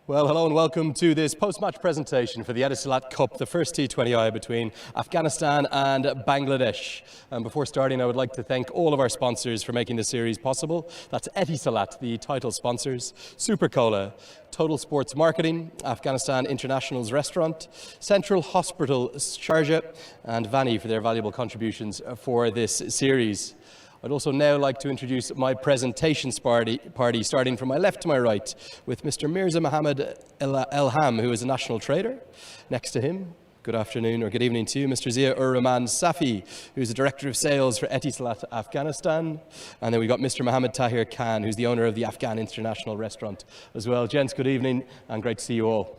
Well, hello and welcome to this post-match presentation for the Etisalat Cup, the first T20I between Afghanistan and Bangladesh. And before starting, I would like to thank all of our sponsors for making this series possible. That's Etisalat, the title sponsors, Super Cola, Total Sports Marketing, Afghanistan International's Restaurant, Central Hospital Sharjah, and Vani for their valuable contributions for this series. I'd also now like to introduce my presentation party, starting from my left to my right, with Mr. Mirza Mohammed Elham, who is a national trader. Next to him, good afternoon or good evening to you, Mr. Zia-ur-Rahman Safi, who's the Director of Sales for Etisalat Afghanistan. And then we've got Mr. Mohammed Tahir Khan, who's the owner of the Afghan International Restaurant as well. Gents, good evening and great to see you all.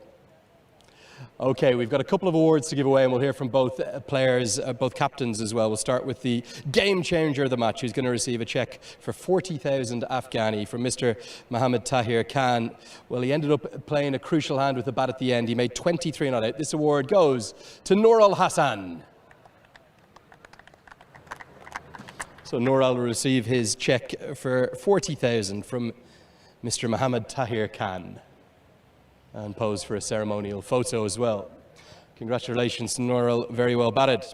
Okay, we've got a couple of awards to give away, and we'll hear from both players, both captains as well. We'll start with the game changer of the match, who's going to receive a cheque for 40,000 Afghani from Mr. Mohammed Tahir Khan. Well, he ended up playing a crucial hand with the bat at the end. He made 23 not out. This award goes to Nur Al Hassan. So Nur Al will receive his cheque for 40,000 from Mr. Mohammed Tahir Khan, and pose for a ceremonial photo as well. Congratulations to Noral, very well batted.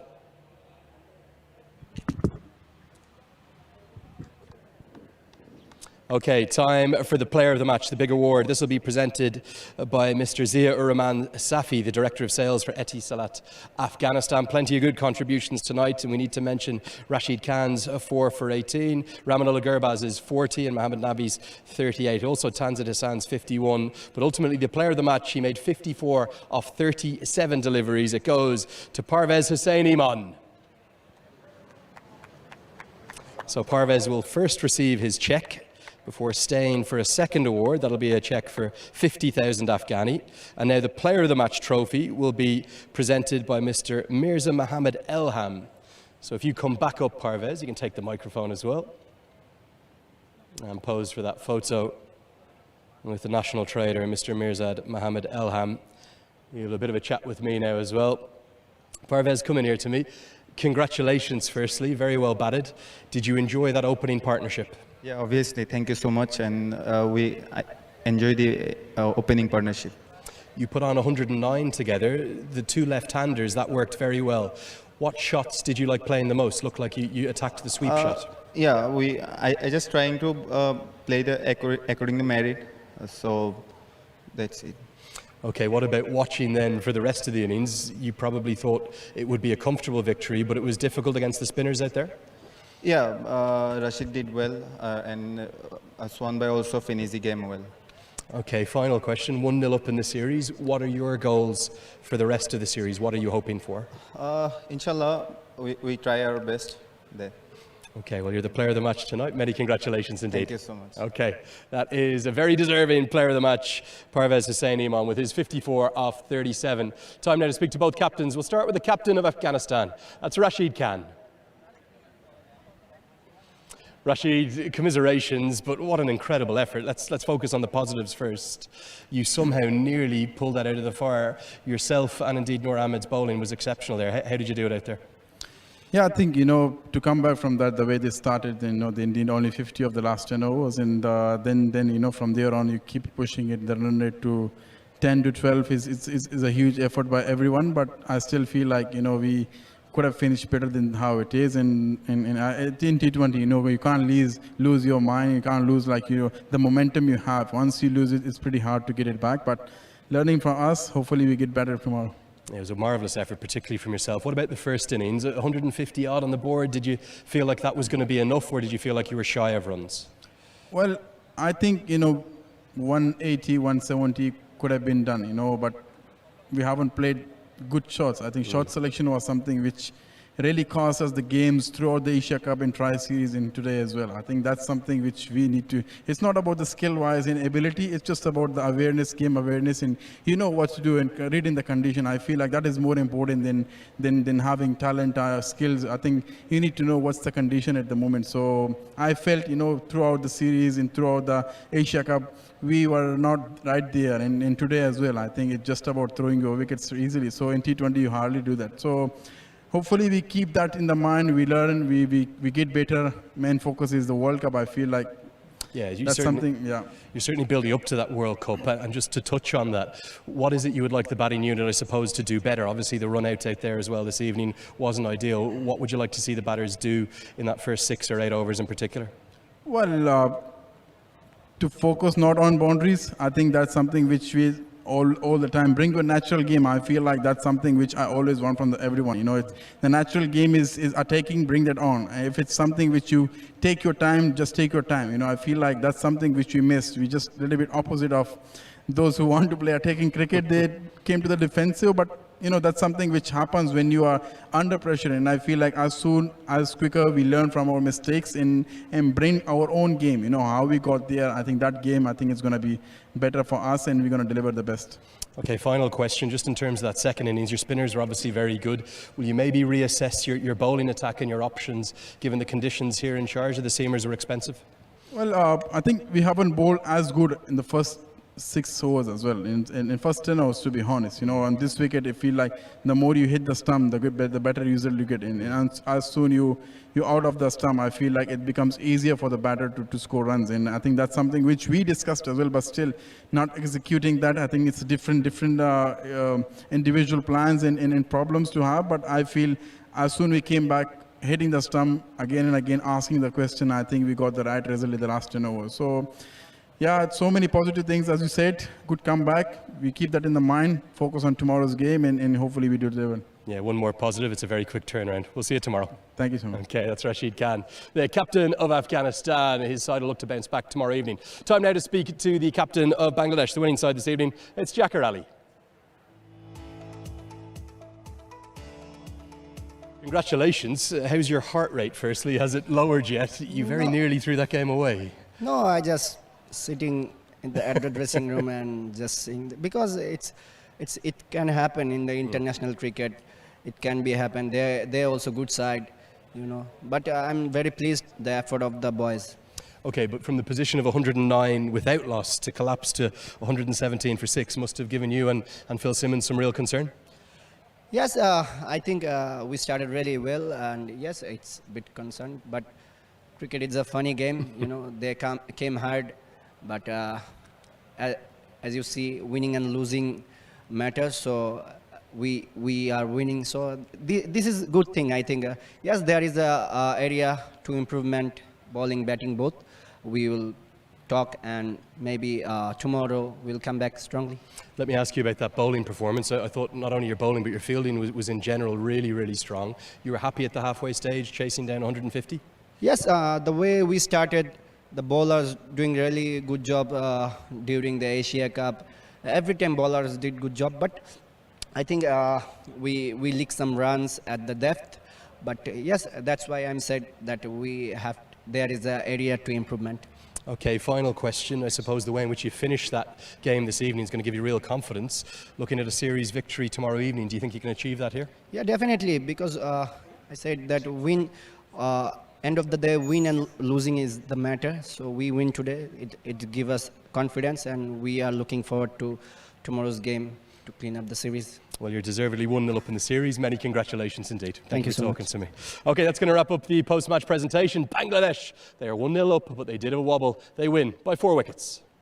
Okay, time for the player of the match, the big award. This will be presented by Mr. Zia-ur-Rahman Safi, the Director of Sales for Etisalat Afghanistan. Plenty of good contributions tonight, and we need to mention Rashid Khan's 4 for 18, Ramanullah Gurbaz's 40, and Mohammed Nabi's 38. Also Tanzid Hassan's 51. But ultimately, the player of the match, he made 54 of 37 deliveries. It goes to Parveves Hussein Iman. So Parvez will first receive his cheque before staying for a second award. That'll be a cheque for 50,000 Afghani. And now the player of the match trophy will be presented by Mr. Mirza Mohammed Elham. So if you come back up, Parvez, you can take the microphone as well and pose for that photo with the national trader, Mr. Mirza Mohammed Elham. You have a bit of a chat with me now as well. Parvez, come in here to me. Congratulations, firstly, very well batted. Did you enjoy that opening partnership? Yeah, obviously. Thank you so much, and I enjoy the opening partnership. You put on 109 together. The two left-handers, that worked very well. What shots did you like playing the most? Looked like you attacked the sweep shot. Yeah, I just trying to play according to merit, so that's it. Okay, what about watching then for the rest of the innings? You probably thought it would be a comfortable victory, but it was difficult against the spinners out there? Yeah, Rashid did well, and Swanbai also finished the game well. Okay, final question. 1-0 up in the series. What are your goals for the rest of the series? What are you hoping for? Inshallah, we try our best there. Okay, well, you're the player of the match tonight. Many congratulations indeed. Thank you so much. Okay, that is a very deserving player of the match, Parvez Hussein Iman, with his 54 of 37. Time now to speak to both captains. We'll start with the captain of Afghanistan. That's Rashid Khan. Rashid, commiserations, but what an incredible effort. Let's focus on the positives first. You somehow nearly pulled that out of the fire yourself, and indeed Nur Ahmed's bowling was exceptional there. How did you do it out there? Yeah, I think, to come back from that, the way they started, they did only 50 of the last 10 overs, and then from there on, you keep pushing it. The run rate to 10 to 12 is a huge effort by everyone, but I still feel like, we could have finished better than how it is. And in T20, you can't lose your mind. You can't lose the momentum you have. Once you lose it, it's pretty hard to get it back. But learning from us, hopefully we get better tomorrow. It was a marvellous effort, particularly from yourself. What about the first innings? 150 odd on the board. Did you feel like that was going to be enough, or did you feel like you were shy of runs? Well, I think 180, 170 could have been done, but we haven't played good shots. I think shot selection was something which really cost us the games throughout the Asia Cup and Tri-Series and today as well. I think that's something which we need to. It's not about the skill-wise and ability. It's just about the awareness, game awareness, and what to do and reading the condition. I feel like that is more important than having talent or skills. I think you need to know what's the condition at the moment. So I felt, throughout the series and throughout the Asia Cup, we were not right there. And today as well, I think it's just about throwing your wickets easily. So in T20, you hardly do that. So hopefully we keep that in the mind, we learn, we get better. Main focus is the World Cup. I feel like Yeah, that's something. Yeah. You're certainly building up to that World Cup. And just to touch on that, what is it you would like the batting unit, I suppose, to do better? Obviously, the run out there as well this evening wasn't ideal. What would you like to see the batters do in that first 6 or 8 overs in particular? Well, to focus not on boundaries, I think that's something which we all the time bring to a natural game. I feel like that's something which I always want from everyone. You know, the natural game is attacking, bring that on. If it's something which you take your time, just take your time. You know, I feel like that's something which we missed. We just a little bit opposite of those who want to play attacking cricket. They came to the defensive, but you know, that's something which happens when you are under pressure. And I feel like as quicker we learn from our mistakes and bring our own game, you know, how we got there. I think that game, I think it's going to be better for us and we're going to deliver the best. Okay, final question, just in terms of that second innings, your spinners were obviously very good. Will you maybe reassess your bowling attack and your options, given the conditions here in Sharjah? The seamers were expensive. Well, I think we haven't bowled as good in the first 6 overs as well. In first 10 overs, to be honest, you know, on this wicket, I feel like the more you hit the stump, the better result you get. And as soon you're out of the stump, I feel like it becomes easier for the batter to score runs. And I think that's something which we discussed as well, but still not executing that. I think it's different individual plans and problems to have. But I feel as soon we came back, hitting the stump again and again, asking the question, I think we got the right result in the last 10 overs. So. Yeah, so many positive things, as you said. Good comeback. We keep that in the mind, focus on tomorrow's game, and hopefully we do deliver. Yeah, one more positive. It's a very quick turnaround. We'll see you tomorrow. Thank you so much. Okay, that's Rashid Khan, the captain of Afghanistan. His side will look to bounce back tomorrow evening. Time now to speak to the captain of Bangladesh, the winning side this evening. It's Jakar Ali. Congratulations. How's your heart rate, firstly? Has it lowered yet? You very nearly threw that game away. No, I just sitting at the dressing room and just seeing because it can happen in the international cricket. It can be happen. They're also good side, you know. But I'm very pleased the effort of the boys. Okay, but from the position of 109 without loss to collapse to 117 for 6 must have given you and Phil Simmons some real concern. Yes, I think we started really well, and yes, it's a bit concerned. But cricket is a funny game, you know. They came hard. But as you see, winning and losing matters. So we are winning. So this is a good thing, I think. Yes, there is a area to improvement, bowling, batting, both. We will talk, and maybe tomorrow we'll come back strongly. Let me ask you about that bowling performance. I thought not only your bowling, but your fielding was in general really, really strong. You were happy at the halfway stage, chasing down 150? Yes, the way we started, the bowlers doing really good job during the Asia Cup. Every time bowlers did good job, but I think we leaked some runs at the depth. But yes, that's why I'm said that there is an area to improvement. Okay, final question. I suppose the way in which you finish that game this evening is going to give you real confidence. Looking at a series victory tomorrow evening, do you think you can achieve that here? Yeah, definitely, because I said that end of the day, win and losing is the matter. So we win today. It gives us confidence, and we are looking forward to tomorrow's game to clean up the series. Well, you're deservedly 1-0 up in the series. Many congratulations indeed. Thank you for so talking much. to me. Okay, that's going to wrap up the post-match presentation. Bangladesh, they are 1-0 up, but they did have a wobble. They win by 4 wickets.